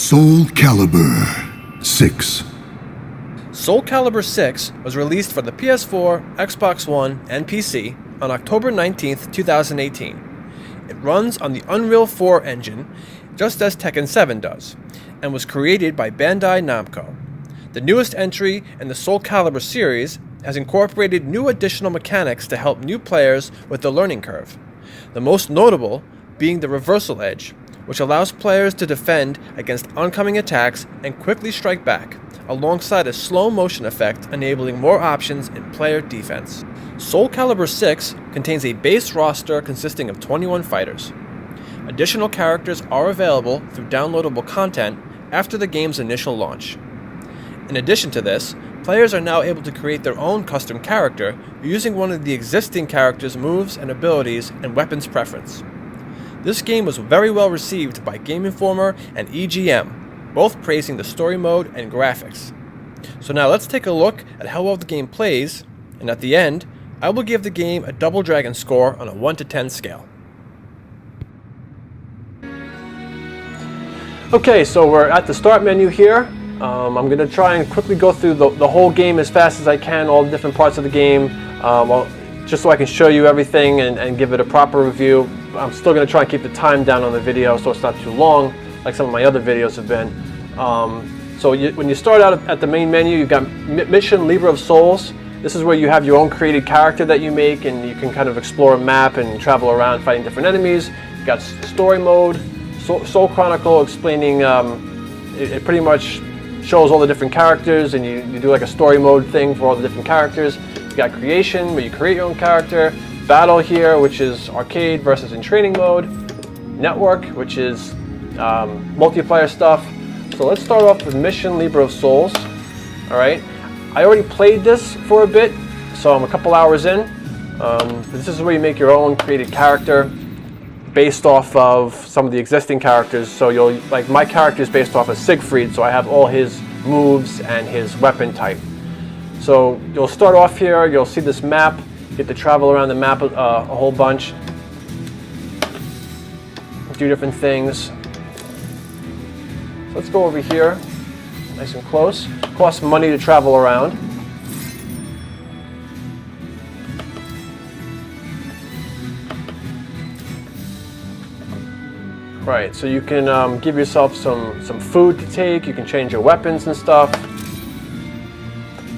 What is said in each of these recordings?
SoulCalibur 6. SoulCalibur 6 was released for the PS4, Xbox One, and PC on October 19th, 2018. It runs on the Unreal 4 engine, just as Tekken 7 does, and was created by Bandai Namco. The newest entry in the SoulCalibur series has incorporated new additional mechanics to help new players with the learning curve. The most notable being the reversal edge, which allows players to defend against oncoming attacks and quickly strike back, alongside a slow motion effect enabling more options in player defense. SoulCalibur 6 contains a base roster consisting of 21 fighters. Additional characters are available through downloadable content after the game's initial launch. In addition to this, players are now able to create their own custom character using one of the existing character's moves and abilities and weapons preference. This game was very well received by Game Informer and EGM, both praising the story mode and graphics. So now let's take a look at how well the game plays, and at the end, I will give the game a Double Dragon score on a 1 to 10 scale. Okay, so we're at the start menu here. I'm going to try and quickly go through the whole game as fast as I can, all the different parts of the game, just so I can show you everything and give it a proper review. I'm still going to try and keep the time down on the video so it's not too long, like some of my other videos have been. When you start out at the main menu, you've got Mission Libra of Souls. This is where you have your own created character that you make, and you can kind of explore a map and travel around fighting different enemies. You've got story mode, Soul Chronicle, explaining, it pretty much shows all the different characters, and you do like a story mode thing for all the different characters. You got creation, where you create your own character. Battle here, which is arcade versus in training mode. Network, which is multiplayer stuff. So let's start off with Mission Libra of Souls. Alright, I already played this for a bit, so I'm a couple hours in. This is where you make your own created character based off of some of the existing characters. So like my character is based off of Siegfried, so I have all his moves and his weapon type. So you'll start off here, you'll see this map. You get to travel around the map a whole bunch, do different things. So let's go over here, nice and close. Costs money to travel around. Right, so you can give yourself some food to take. You can change your weapons and stuff.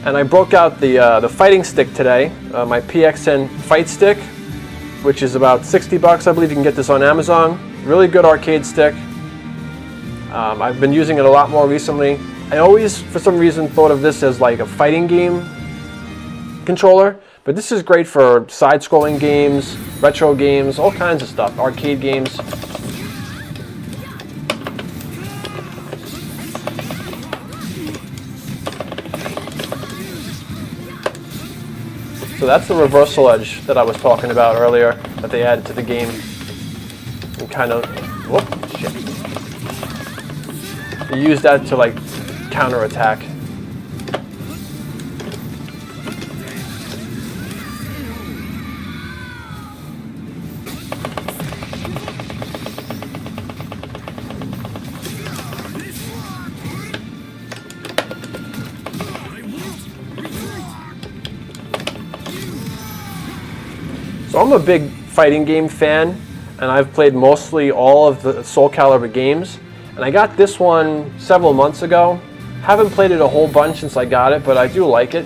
And I broke out the fighting stick today, my PXN fight stick, which is about 60 bucks. I believe you can get this on Amazon. Really good arcade stick. I've been using it a lot more recently. I always, for some reason, thought of this as like a fighting game controller, but this is great for side-scrolling games, retro games, all kinds of stuff, arcade games. So that's the reversal edge that I was talking about earlier that they added to the game. And kind of, whoop, shit. You use that to like counterattack. So I'm a big fighting game fan, and I've played mostly all of the SoulCalibur games. And I got this one several months ago. Haven't played it a whole bunch since I got it, but I do like it.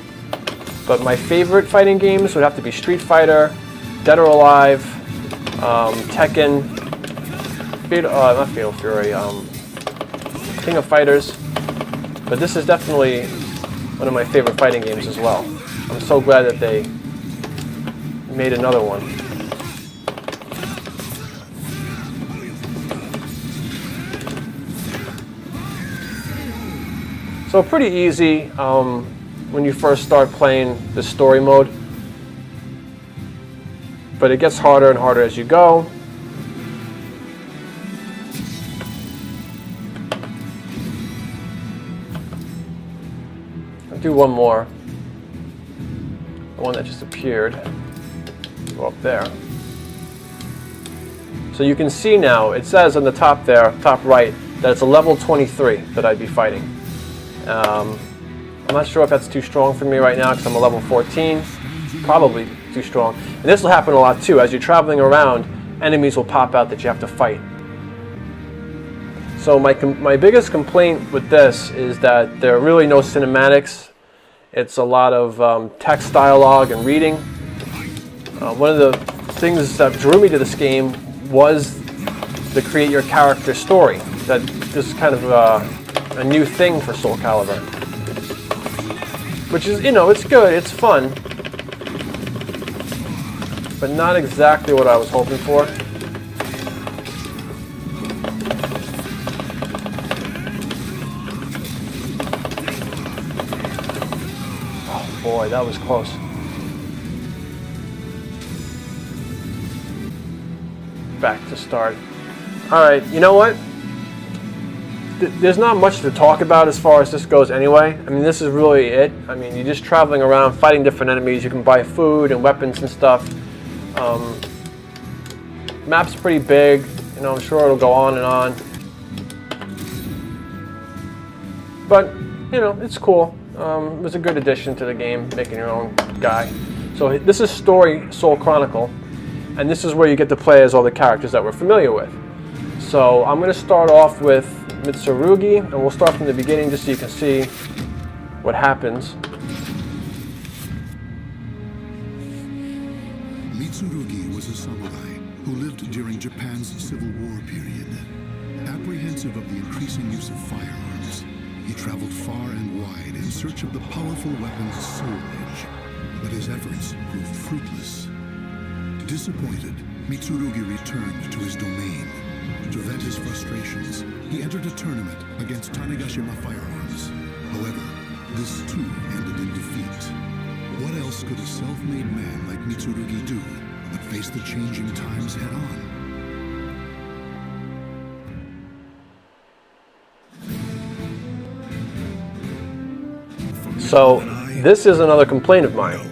But my favorite fighting games would have to be Street Fighter, Dead or Alive, Tekken, not Fatal Fury, King of Fighters. But this is definitely one of my favorite fighting games as well. I'm so glad that they made another one. So pretty easy when you first start playing the story mode, but it gets harder and harder as you go. I'll do one more, the one that just appeared. Go up there. So you can see now, it says on the top there, top right, that it's a level 23 that I'd be fighting. I'm not sure if that's too strong for me right now because I'm a level 14. Probably too strong. And this will happen a lot too. As you're traveling around, enemies will pop out that you have to fight. So my biggest complaint with this is that there are really no cinematics. It's a lot of text dialogue and reading. One of the things that drew me to this game was the create your character story. That is kind of a new thing for SoulCalibur. Which is, you know, it's good, it's fun. But not exactly what I was hoping for. Oh boy, that was close. Back to start. Alright, you know what? There's not much to talk about as far as this goes anyway. I mean, this is really it. I mean, you're just traveling around fighting different enemies. You can buy food and weapons and stuff. Map's pretty big. You know, I'm sure it'll go on and on. But, you know, it's cool. It was a good addition to the game, making your own guy. So this is Story Soul Chronicle. And this is where you get to play as all the characters that we're familiar with. So I'm going to start off with Mitsurugi, and we'll start from the beginning just so you can see what happens. Mitsurugi was a samurai who lived during Japan's Civil War period. Apprehensive of the increasing use of firearms, he traveled far and wide in search of the powerful weapon's soul edge, but his efforts proved fruitless. Disappointed, Mitsurugi returned to his domain. To vent his frustrations, he entered a tournament against Tanegashima firearms. However, this too ended in defeat. What else could a self-made man like Mitsurugi do but face the changing times head on? So, this is another complaint of mine.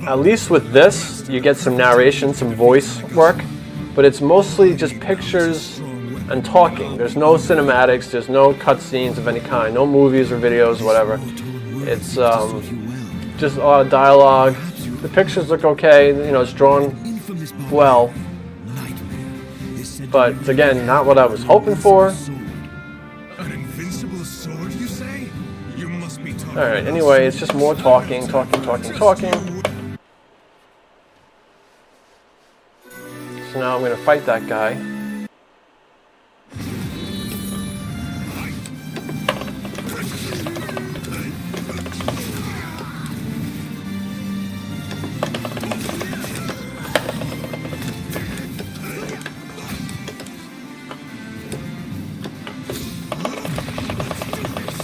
At least with this, you get some narration, some voice work, but it's mostly just pictures and talking. There's no cinematics, there's no cutscenes of any kind, no movies or videos or whatever. It's just a lot of dialogue. The pictures look okay, you know, it's drawn well, but it's, again, not what I was hoping for. Alright, anyway, it's just more talking. So now I'm going to fight that guy.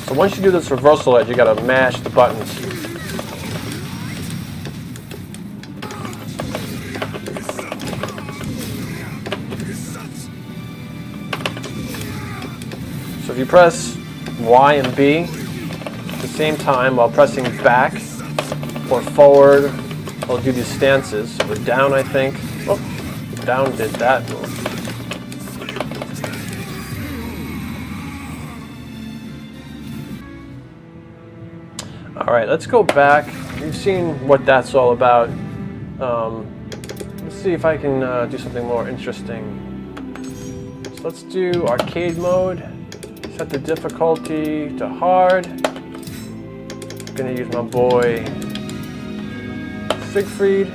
So once you do this reversal edge, you got to mash the buttons. So if you press Y and B at the same time while pressing back or forward, it'll do these stances. Or down, I think. Oh, down did that move. Alright, let's go back. We've seen what that's all about. Let's see if I can do something more interesting. So let's do arcade mode. Set the difficulty to hard. I'm gonna use my boy Siegfried.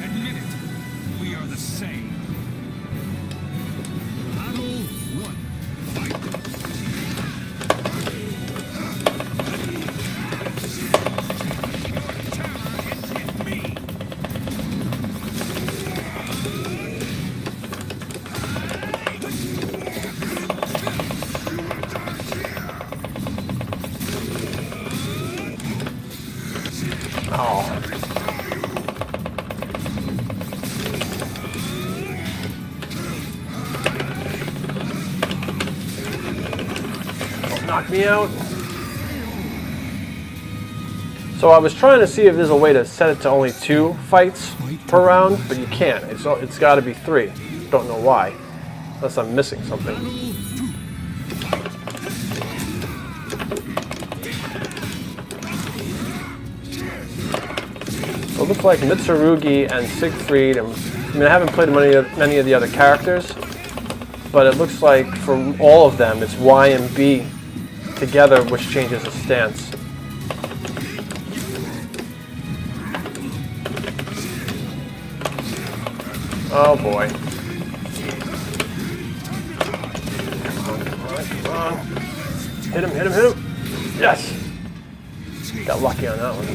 Admit it, we are the same. Battle knock me out. So I was trying to see if there's a way to set it to only 2 fights per round, but you can't. It's got to be 3. Don't know why, unless I'm missing something. So it looks like Mitsurugi and Siegfried. I mean, I haven't played many of the other characters, but it looks like for all of them, it's Y and B together, which changes the stance. Oh boy. Come on. Hit him, hit him, hit him. Yes! Got lucky on that one.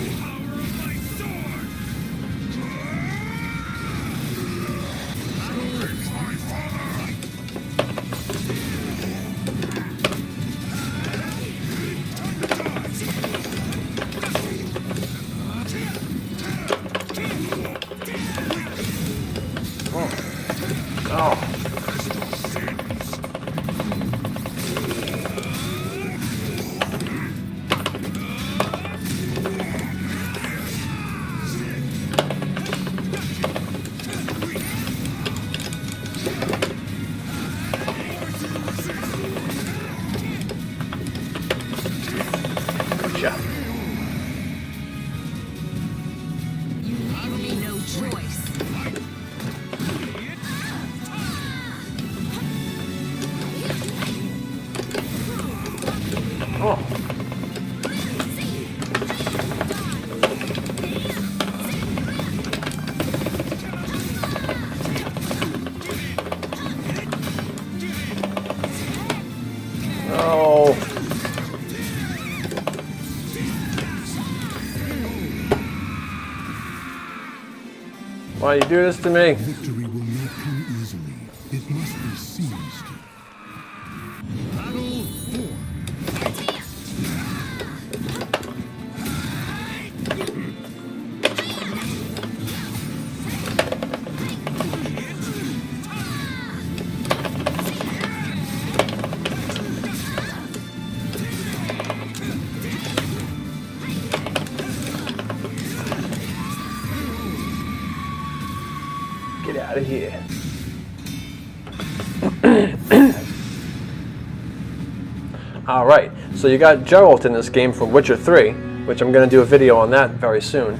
Oh. Gotcha. You leave me no choice. Oh. No. Why you do this to me? Victory will not come easily. It must be seized. Battle 4. Get out of here. Alright, so you got Geralt in this game from Witcher 3, which I'm going to do a video on that very soon.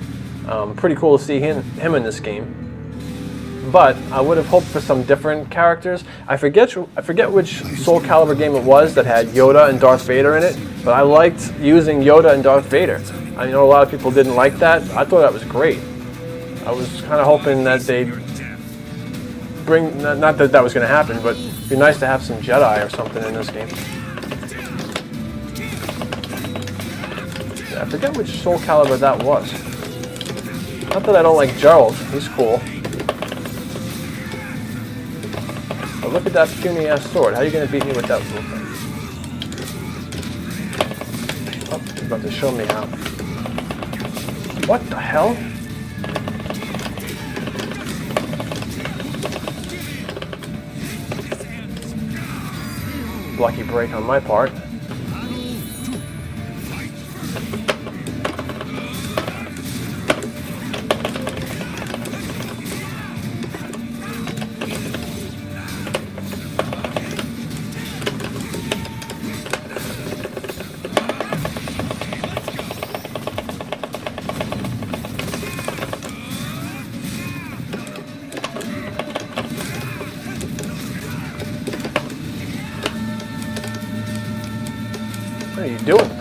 Pretty cool to see him in this game. But I would have hoped for some different characters. I forget which SoulCalibur game it was that had Yoda and Darth Vader in it, but I liked using Yoda and Darth Vader. I know a lot of people didn't like that. I thought that was great. I was kind of hoping that they'd bring, not that that was going to happen, but it'd be nice to have some Jedi or something in this game. I forget which SoulCalibur that was. Not that I don't like Geralt, he's cool. But look at that puny ass sword. How are you going to beat me with that little thing? Oh, he's about to show me how. What the hell? Lucky break on my part. What are you doing?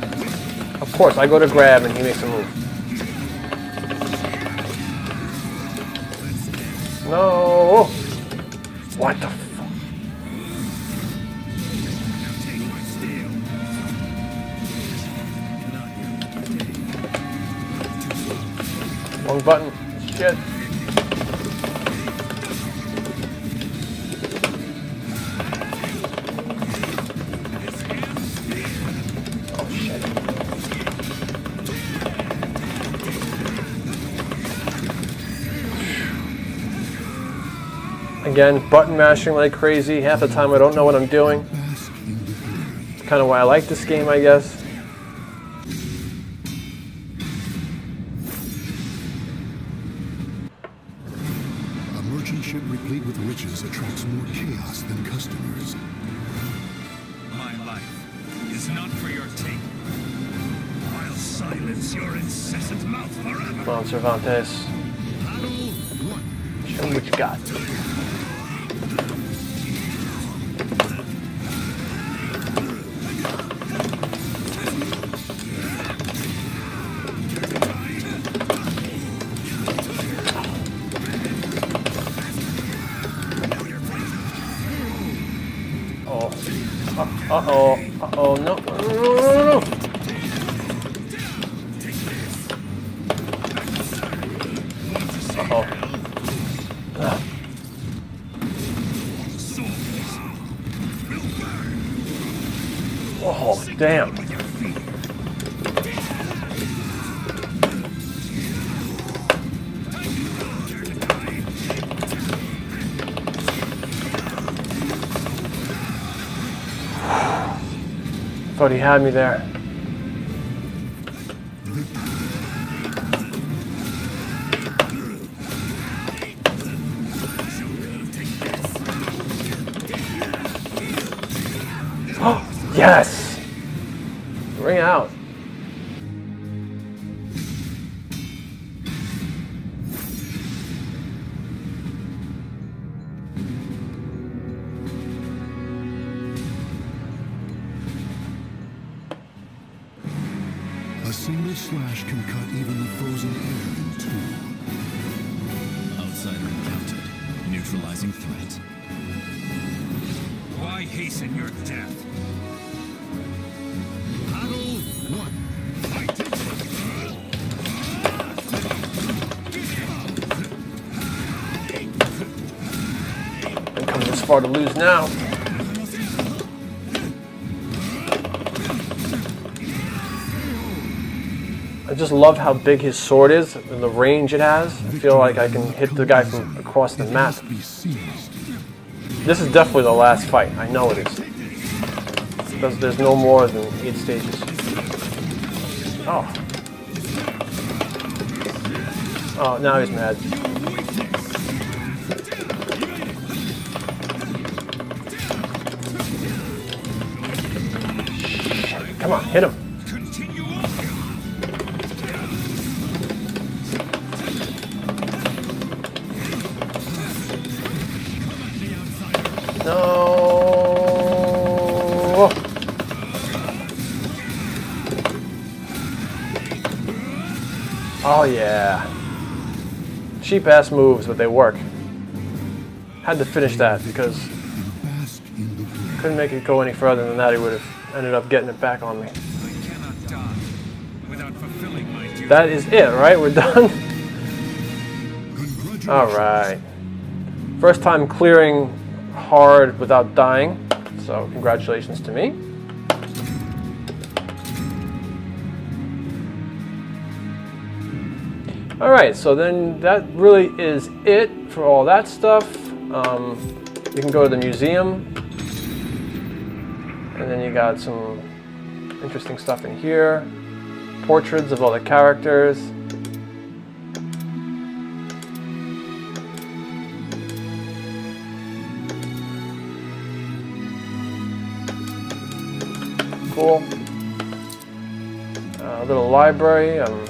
Of course, I go to grab and he makes a move. No! What the fuck? Wrong button. Shit. Again, button mashing like crazy. Half the time I don't know what I'm doing. Bask in the glory. kind of why I like this game, I guess. A merchant ship replete with riches attracts more chaos than customers. My life is not for your take. I'll silence your incessant mouth forever. Come on, Cervantes. Show me what you got. Uh-oh, no. Uh-oh. Oh, damn. Thought he had me there. Oh, yes! Ring out. A single slash can cut even the frozen air in two. Outsider encountered. Neutralizing threat. Why hasten your death? Battle one. Fight! I'm coming this far to lose now. I just love how big his sword is and the range it has. I feel like I can hit the guy from across the map. Be seized. This is definitely the last fight. I know it is. Because there's no more than 8 stages. Oh. Oh, now he's mad. Come on, hit him. No. Oh yeah. Cheap ass moves, but they work. Had to finish that because couldn't make it go any further than that. He would have ended up getting it back on me. I cannot die without fulfilling my duty. That is it, right? We're done. All right. First time clearing hard without dying, so congratulations to me. All right, so then that really is it for all that stuff. You can go to the museum, and then you got some interesting stuff in here. Portraits of all the characters. Cool. A little library. I'm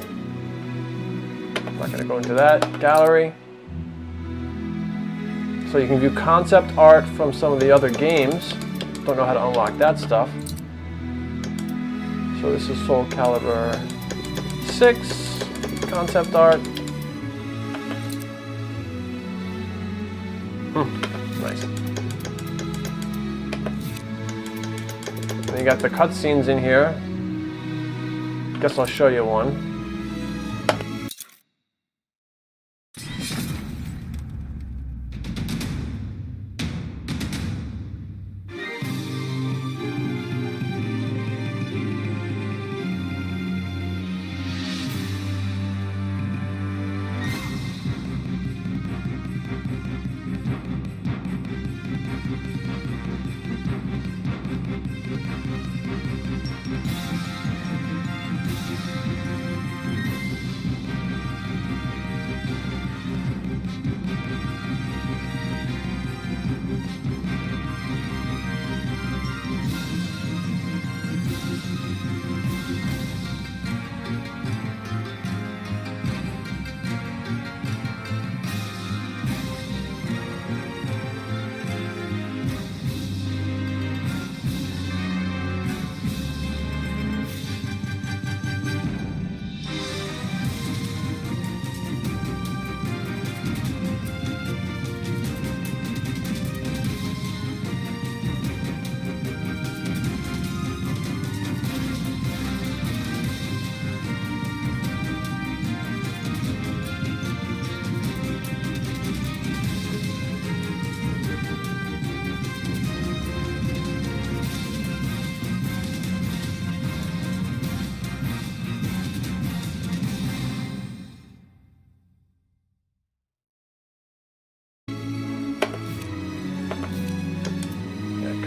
not going to go into that. Gallery. So you can view concept art from some of the other games. Don't know how to unlock that stuff. So this is SoulCalibur 6 concept art. Nice. And you got the cutscenes in here. Guess I'll show you one.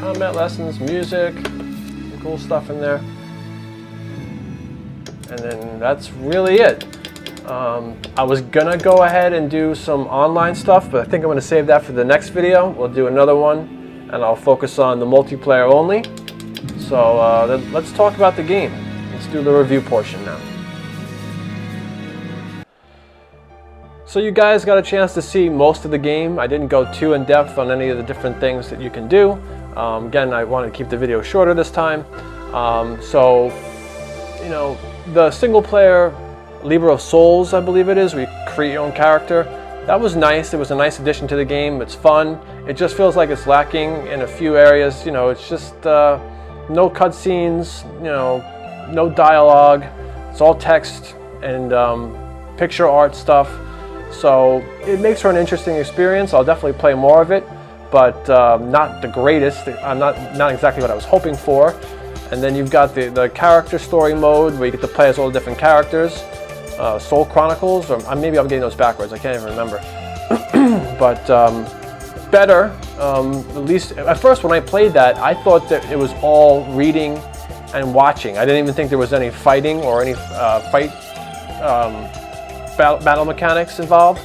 combat lessons, music, cool stuff in there. And then that's really it. I was gonna go ahead and do some online stuff, but I think I'm gonna save that for the next video. We'll do another one, and I'll focus on the multiplayer only. So let's talk about the game. Let's do the review portion now. So you guys got a chance to see most of the game. I didn't go too in depth on any of the different things that you can do. Again, I wanted to keep the video shorter this time. So, you know, the single player Libra of Souls, I believe it is, where you create your own character. That was nice. It was a nice addition to the game. It's fun. It just feels like it's lacking in a few areas. You know, it's just no cutscenes, you know, no dialogue. It's all text and picture art stuff. So it makes for an interesting experience. I'll definitely play more of it, but not the greatest. Not exactly what I was hoping for. And then you've got the character story mode where you get to play as all the different characters. Soul Chronicles, or maybe I'm getting those backwards. I can't even remember. But better. At least at first when I played that, I thought that it was all reading and watching. I didn't even think there was any fighting or any battle mechanics involved.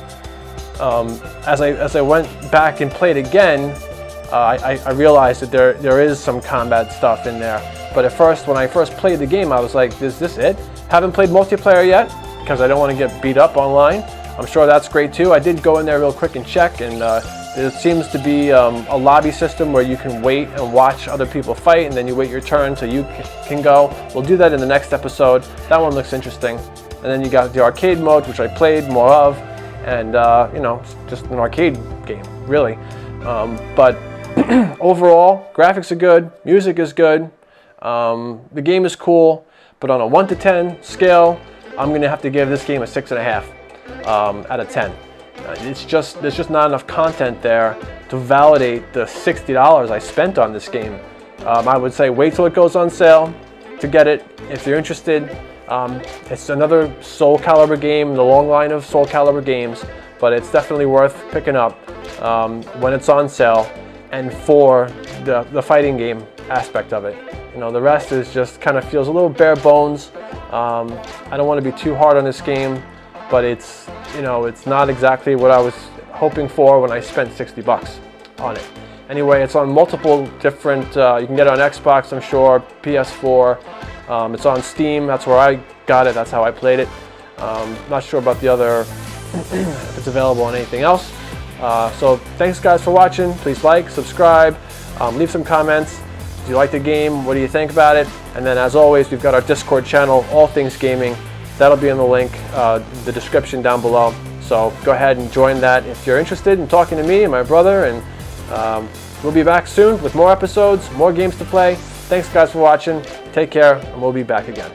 As I went back and played again, I realized that there is some combat stuff in there. But at first, when I first played the game, I was like, is this it? Haven't played multiplayer yet because I don't want to get beat up online. I'm sure that's great too. I did go in there real quick and check, and there seems to be a lobby system where you can wait and watch other people fight, and then you wait your turn so you can go. We'll do that in the next episode. That one looks interesting. And then you got the arcade mode, which I played more of, and you know, it's just an arcade game, really. But overall, graphics are good, music is good, the game is cool, but on a 1 to 10 scale, I'm going to have to give this game a 6.5 out of 10. There's just not enough content there to validate the $60 I spent on this game. I would say wait till it goes on sale to get it if you're interested. It's another SoulCalibur game in the long line of SoulCalibur games, but it's definitely worth picking up when it's on sale, and for the fighting game aspect of it. You know, the rest is just kind of feels a little bare bones. I don't want to be too hard on this game, but it's, you know, it's not exactly what I was hoping for when I spent $60 on it. Anyway, it's on multiple different, you can get it on Xbox, I'm sure, PS4, it's on Steam, that's where I got it, that's how I played it. Not sure about the other, if it's available on anything else. So thanks guys for watching. Please like, subscribe, leave some comments. If you like the game, what do you think about it? And then as always, we've got our Discord channel, All Things Gaming. That'll be in the link, the description down below. So go ahead and join that if you're interested in talking to me and my brother. And we'll be back soon with more episodes, more games to play. Thanks guys for watching. Take care, and we'll be back again.